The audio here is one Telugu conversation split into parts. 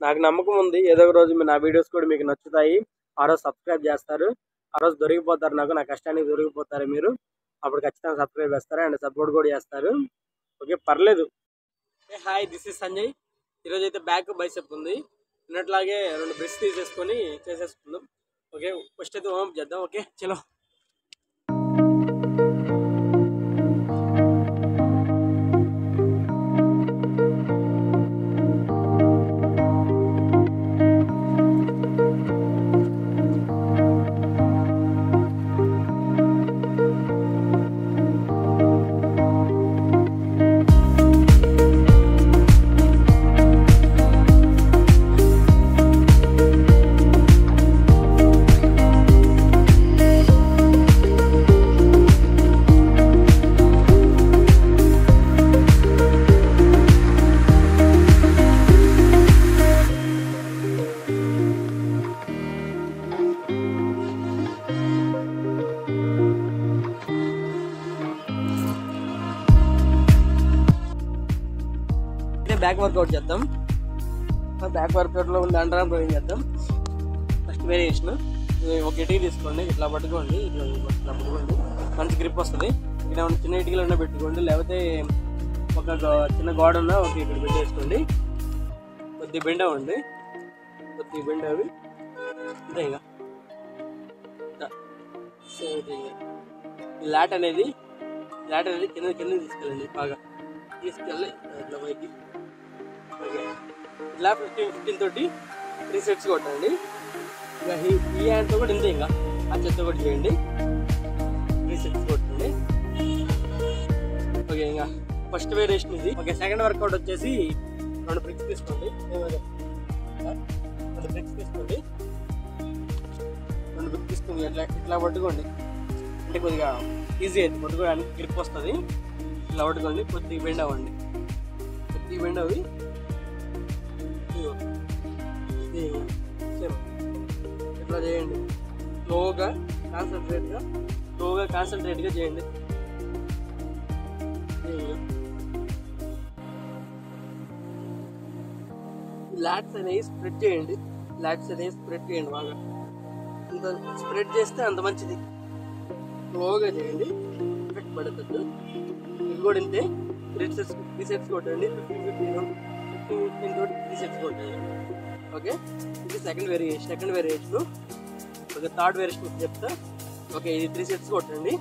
నాకు నమ్మకం ఉంది ఏదో ఒక రోజు నా వీడియోస్ కూడా మీకు నచ్చుతాయి. ఆ రోజు సబ్స్క్రైబ్ చేస్తారు, ఆ రోజు దొరికిపోతారు, నా కష్టానికి దొరికిపోతారు మీరు. అప్పుడు ఖచ్చితంగా సబ్స్క్రైబ్ చేస్తారు అండ్ సపోర్ట్ కూడా చేస్తారు. ఓకే, పర్లేదు. Hi, this is Sanjay. ఈరోజు అయితే బ్యాక్ బైసెప్ ఉంది, ఉన్నట్లాగే 2 బ్రెస్ తీసేసుకొని చేసేసుకుందాం. ఓకే, ఫస్ట్ అయితే వార్మప్ చేద్దాం. ఓకే చలో. బ్యాక్ వర్కౌట్ చేద్దాం. బ్యాక్ వర్కౌట్లో ఉంది అండర్ ఆర్మ్ రోయింగ్ చేద్దాం. ఫస్ట్ వేరియేషన్ ఒక ఇటుక తీసుకోండి, ఇట్లా పట్టుకోండి, ఇట్లా పట్టుకోండి, మంచి గ్రిప్ వస్తుంది. ఇక్కడ చిన్న ఇటుకలు ఉన్న పెట్టుకోండి, లేకపోతే ఒక చిన్న గోడ ఉన్న ఒక ఇక్కడ పెట్టేసుకోండి. కొద్దిగా బెండ్ అవ్వండి, కొద్దిగా బెండ్ అవి అంతే. ఇక ఈ లాట్ అనేది కింద తీసుకెళ్ళండి, బాగా తీసుకెళ్ళి ఇట్లా పైకి. ఇలా 15 తోటి 3 సెట్స్ కొట్టండి. ఇంకా ఈ హ్యాండ్తో కూడా ఇంతే, ఇంకా ఆ చేత్తో కూడా చేయండి, 3 సెట్స్ కొట్టండి. ఓకే, ఇంకా ఫస్ట్ వేరియేషన్ ఇది. ఓకే, సెకండ్ వర్కౌట్ వచ్చేసి 2 బ్రిక్స్ తీసుకోండి. 2 బ్రిక్స్ తీసుకోండి, 2 బ్రిక్స్ తీసుకుని ఇట్లా పట్టుకోండి. అంటే కొద్దిగా ఈజీ అయితే పట్టుకోవడానికి గ్రిప్ వస్తుంది. ఇట్లా పట్టుకోండి, కొద్దిగా బెండ్ అవ్వండి, కొద్దిగా బెండ్ అవి ఇట్లా చేయండి. స్లోగా కాన్సన్ట్రేట్గా చేయండి. లాట్స్ అనేది స్ప్రెడ్ చేయండి, బాగా. అంత స్ప్రెడ్ చేస్తే అంత మంచిది. స్లోగా చేయండి, ఎఫెక్ట్ పడుతుంది. ఇది కూడా ఇంతే, 3 సెట్స్ కొట్టండి. 15 తోటి 3 సెట్స్ కొట్టండి. ఓకే, ఇది second variation. Okay, third variation చెప్తా. ఓకే, ఇది 3 సెట్స్ కొట్టండి.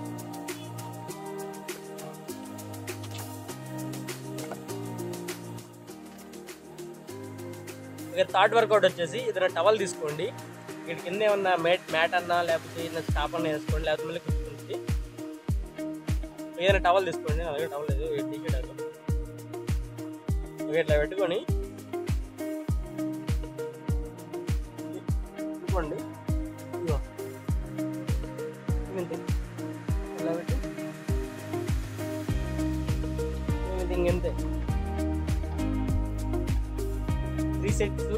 ఓకే, థర్డ్ వర్కౌట్ వచ్చేసి ఏదైనా టవల్ తీసుకోండి. వీటి కింద ఏమన్నా మ్యాట్ అన్నా లేకపోతే ఏదైనా స్టాప్ అన్నా వేసుకోండి, లేకపోతే మళ్ళీ కూర్చుంటుంది. ఏదైనా టవల్ తీసుకోండి, నా దగ్గర టవల్ లేదు, ఓకే, ఇట్లా పెట్టుకొని చూడండి. ఇలా పెట్టి ఇంకెంతే 3 సెట్స్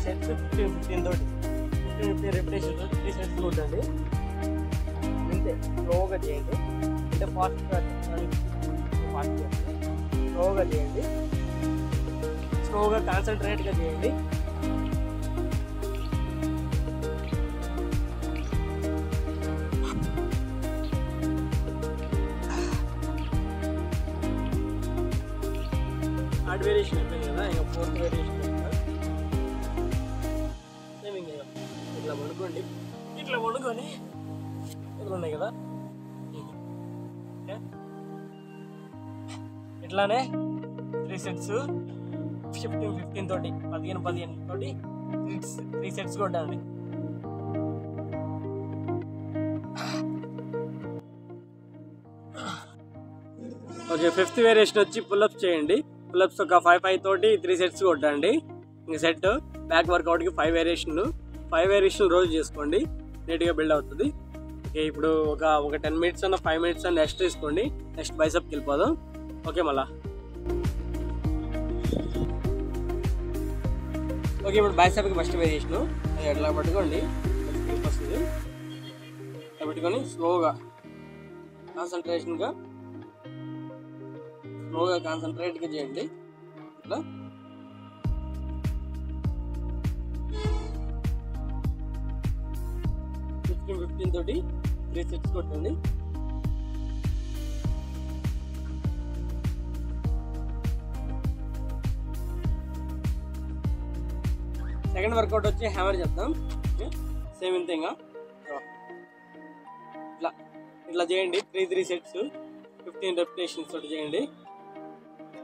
15 తోటి 15 రెపిటేషన్ తోటి 3 సెట్స్ కొట్టండి. ఇంతే, స్లోగా చేయండి. అంటే ఫాస్ట్గా స్లోగా చేయండి, స్లోగా కాన్సన్ట్రేట్గా చేయండి. థర్డ్ వేరియేషన్ అయిపోయింది కదా, ఇంకా ఫోర్త్ వేరియేషన్ ఇట్లా పడుకోండి. ఇట్లా ఉన్నాయి కదా, ఇట్లానే 3 సెట్స్ 15 తోటి 15 తోటి 3 సెట్స్ కొట్టండి. ఓకే, ఫిఫ్త్ వేరియేషన్ వచ్చి పుల్అప్స్ చేయండి. పుల్అప్స్ ఒక 5 తోటి 3 సెట్స్ కొట్టండి. ఇంక సెట్ బ్యాక్ వర్కౌట్కి 5 వేరియేషన్ రోజు చేసుకోండి, నీట్గా బిల్డ్ అవుతుంది. ఓకే, ఇప్పుడు ఒక 10 మినిట్స్ అన్న 5 మినిట్స్ అన్న రెస్ట్ తీసుకోండి. నెక్స్ట్ బైసెప్కి వెళ్ళిపోదాం. ఓకే, మళ్ళా ఓకే, ఇప్పుడు బైసెప్కి ఫస్ట్ వేరియేషన్ ఎట్లా పట్టుకోండి, వస్తుంది. ఇట్లా పెట్టుకొని స్లోగా కాన్సన్ట్రేట్గా చేయండి. ఇట్లా 15 తోటి 3 సెట్స్ కొట్టండి. సెకండ్ వర్కౌట్ వచ్చి హ్యామర్ చేద్దాం. సేమ్ ఇంతే, ఇంకా ఇట్లా చేయండి. 3 సెట్స్ 15 రెపిటేషన్స్ తోటి చేయండి.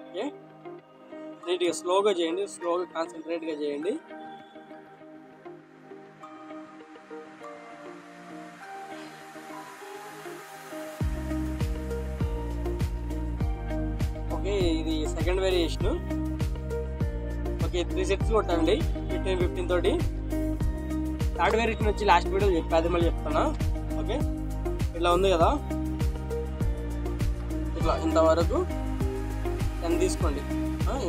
ఓకే, నీట్గా స్లోగా చేయండి, స్లోగా కాన్సన్ట్రేట్గా చేయండి. ఓకే, ఇది సెకండ్ వేరియేషన్. ఓకే, 3 సెట్స్ కొట్టండి 15 తోటి. థర్డ్ వేరియేషన్ వచ్చి లాస్ట్ వీడియో చెప్పి అది మళ్ళీ చెప్తాను. ఓకే, ఇట్లా ఉంది కదా, ఇట్లా ఇంతవరకు 10 తీసుకోండి.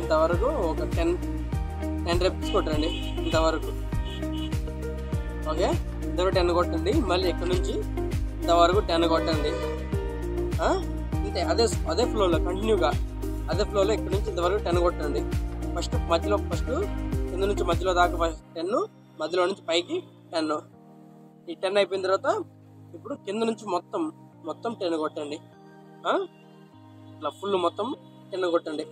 ఇంతవరకు ఒక 10 రెప్స్ కొట్టండి ఇంతవరకు. ఓకే, ఇంతవరకు 10 కొట్టండి. మళ్ళీ ఇక్కడ నుంచి ఇంతవరకు 10 కొట్టండి. అంతే, అదే ఫ్లోలో కంటిన్యూగా అదే ఫ్లోలో ఇక్కడ నుంచి ఇంతవరకు 10 కొట్టండి. ఫస్ట్ కింద నుంచి మధ్యలో దాకా 10, మధ్యలో నుంచి పైకి 10. ఈ 10 అయిపోయిన తర్వాత ఇప్పుడు కింద నుంచి మొత్తం 10 కొట్టండి. ఇట్లా ఫుల్ మొత్తం 10 కొట్టండి.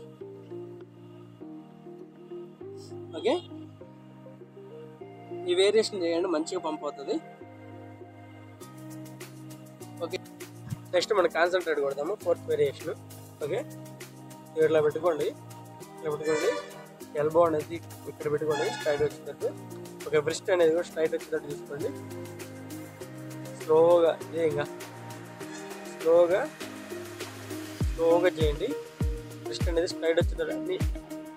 ఓకే, ఈ వేరియేషన్ చేయండి, మంచిగా పంప్ అవుతుంది. ఓకే, నెక్స్ట్ మనం కాన్సన్ట్రేట్ కొడదాము. 4th variation. ఓకే, ఇట్లా పెట్టుకోండి. ఎల్బో అనేది ఇక్కడ పెట్టుకోండి, స్ట్రైట్ వచ్చేటట్టు. ఓకే, బ్రిస్ట్ అనేది కూడా స్ట్రైట్ వచ్చేటట్టు తీసుకోండి. స్లోగా చేయండి. బ్రిస్ట్ అనేది స్ట్రైట్ వచ్చేటట్టు అన్ని.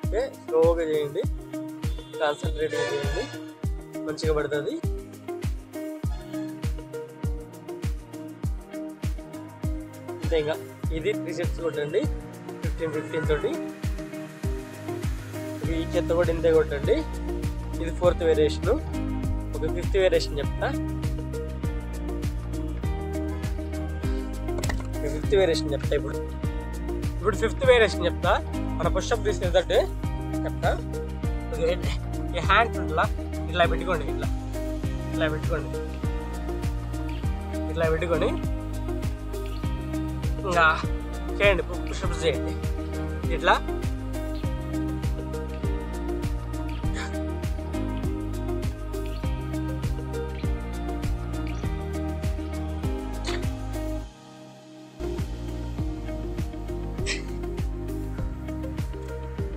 ఓకే, స్లోగా చేయండి, కాన్సన్ట్రేట్గా చేయండి, మంచిగా పడుతుంది. అంతే, ఇంకా ఇది 3 సెట్స్ కొట్టండి 15 తోటి. ఈ చెత్త కూడా ఇంతే కొట్టండి. ఇది 4th వేరియేషన్. ఒక 5th వేరియేషన్ చెప్తా. 5th వేరియేషన్ చెప్తా. ఇప్పుడు 5th వేరియేషన్ చెప్తా. మన పుషప్ తీసేటట్టు చెప్తా. ఈ హ్యాండ్స్ ఇట్లా పెట్టుకోండి. ఇట్లా పెట్టుకొని ఇంకా చేయండి, పుషప్స్ చేయండి. ఇట్లా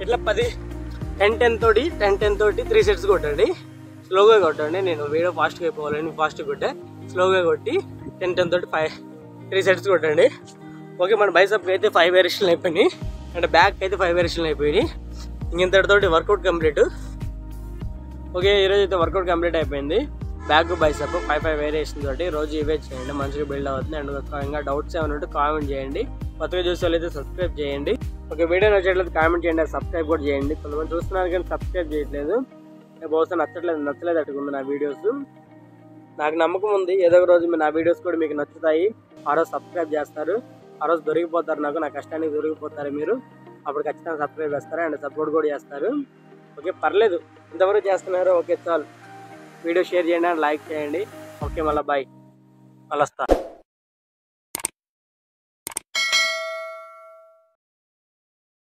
ఇట్లా 10 తోటి 3 సెట్స్ కొట్టండి. స్లోగా కొట్టండి. నేను వీడియో ఫాస్ట్గా అయిపోవాలని ఫాస్ట్గా కొట్టే, స్లోగా కొట్టి 10 తోటి 3 సెట్స్ కొట్టండి. ఓకే, మన బైసెప్కి అయితే 5 వేరియేషన్లు అయిపోయినాయి, అంటే బ్యాక్ అయితే 5 వేరియేషన్లు అయిపోయినాయి. ఇంతటితోటి వర్కౌట్ కంప్లీట్. ఓకే, ఈరోజు అయితే వర్కౌట్ కంప్లీట్ అయిపోయింది. బ్యాక్ బైసెప్ 5 వేరియేషన్ తోటి రోజు ఇవే చేయండి, మంచిగా బిల్డ్ అవుతుంది. అండ్ ఇంకా డౌట్స్ ఏమైనా ఉంటే కామెంట్ చేయండి. కొత్తగా చూసే వాళ్ళైతే సబ్స్క్రైబ్ చేయండి. ఓకే, వీడియో నచ్చట్లేదు కామెంట్ చేయండి, సబ్స్క్రైబ్ కూడా చేయండి. కొంతమంది చూస్తున్నారు కానీ సబ్స్క్రైబ్ చేయట్లేదు. బహుశా నచ్చలేదు అట్టుకుంది నా వీడియోస్. నాకు నమ్మకం ఉంది ఏదో ఒక రోజు నా వీడియోస్ కూడా మీకు నచ్చుతాయి. ఆ రోజు సబ్స్క్రైబ్ చేస్తారు, ఆ రోజు దొరికిపోతారు, నా కష్టానికి దొరికిపోతారు మీరు. అప్పుడు ఖచ్చితంగా సబ్స్క్రైబ్ చేస్తారు అండ్ సపోర్ట్ కూడా చేస్తారు. ఓకే, పర్లేదు, ఇంతవరకు చేస్తున్నారు. ఓకే, చాలు. వీడియో షేర్ చేయండి అండ్ లైక్ చేయండి. ఓకే, మళ్ళీ బాయ్, మళ్ళీ వస్తా.